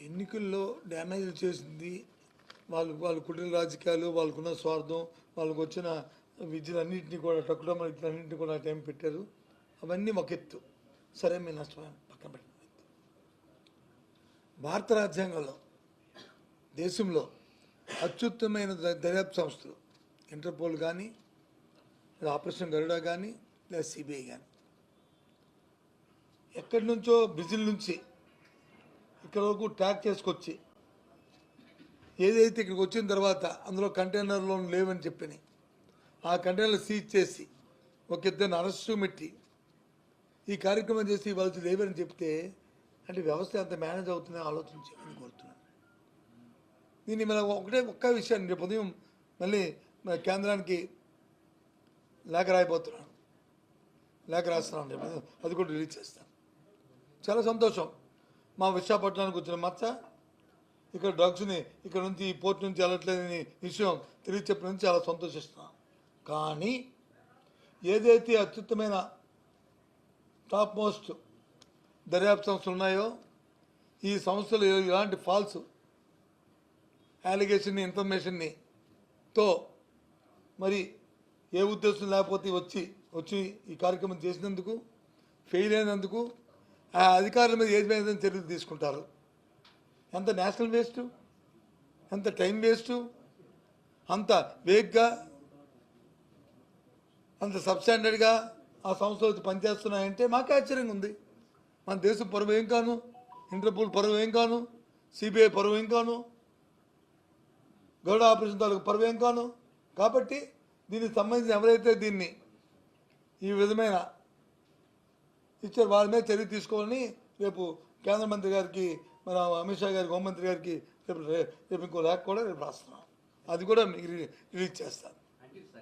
ఎన్నికల్లో డ్యామేజ్ చేసింది వాళ్ళ కుటుంబ రాజకీయాలు, వాళ్ళకున్న స్వార్థం, వాళ్ళకు వచ్చిన విద్యలన్నింటినీ కూడా టక్కుడమ్మన్నింటినీ కూడా టైం పెట్టారు. అవన్నీ ఒక ఎత్తు. సరే, మేము నష్టపోయాం, పక్కన పెట్టిన ఎత్తు. భారత రాజ్యాంగంలో దేశంలో అత్యుత్తమైన దర్యాప్తు సంస్థలు ఇంటర్పోల్ కానీ, లేదా ఆపరేషన్ గరుడ కానీ, లేదా సిబిఐ కానీ, ఎక్కడి నుంచో బ్రెజిల్ నుంచి ఇక్కడ వరకు ట్రాక్ చేసుకొచ్చి ఏదైతే ఇక్కడికి వచ్చిన తర్వాత అందులో కంటైనర్లో లేవని చెప్పని ఆ కంటైనర్లు సీజ్ చేసి ఒక ఇద్దరిని అరెస్టు పెట్టి ఈ కార్యక్రమం చేసి వాళ్ళు లేవని చెప్తే అంటే వ్యవస్థ ఎంత మేనేజ్ అవుతుందో ఆలోచించాలని కోరుతున్నాను. దీన్ని మన ఒక్క విషయాన్ని రేపు ఉదయం మళ్ళీ కేంద్రానికి లేఖ రాస్తున్నాను. రేపు అది కూడా రిలీజ్ చేస్తాను. చాలా సంతోషం. మా విశాఖపట్నానికి వచ్చిన మచ్చ ఇక్కడ డ్రగ్స్ని ఇక్కడ నుంచి ఈ పోర్ట్ నుంచి వెళ్ళట్లేదని విషయం తెలియచెప్పడం నుంచి చాలా సంతోషిస్తున్నాను. కానీ ఏదైతే అత్యుత్తమైన టాప్ మోస్ట్ దర్యాప్తు సంస్థలు ఉన్నాయో ఈ సంస్థలు ఇలాంటి ఫాల్స్ అలిగేషన్ని ఇన్ఫర్మేషన్ని తో మరి ఏ ఉద్దేశం లేకపోతే వచ్చి ఈ కార్యక్రమం చేసినందుకు ఫెయిల్ అయినందుకు ఆ అధికారుల మీద ఏ విధంగా చర్యలు తీసుకుంటారు? ఎంత నేషనల్ వేస్టు, ఎంత టైం వేస్టు, అంత వేగ్గా, అంత సబ్స్టాండర్డ్గా ఆ సంస్థలు పనిచేస్తున్నాయంటే మాకే ఆశ్చర్యంగా ఉంది. మన దేశం పరువు ఏం కాను, ఇంటర్పోల్ పరువు ఏం కాను, సిబిఐ పరువు ఏం కాను, గరుడ ఆపరేషన్ తాలూకు పరువు ఏం కాను. కాబట్టి దీనికి సంబంధించి ఎవరైతే దీన్ని ఈ విధమైన ఇచ్చారు వాళ్ళ మీద చర్య తీసుకోవాలని రేపు కేంద్ర మంత్రి గారికి, మన అమిత్ షా గారికి, హోంమంత్రి గారికి రేపు ఇంకో లేఖ కూడా రేపు రాస్తున్నాం. అది కూడా మీకు రిలీజ్ చేస్తాను.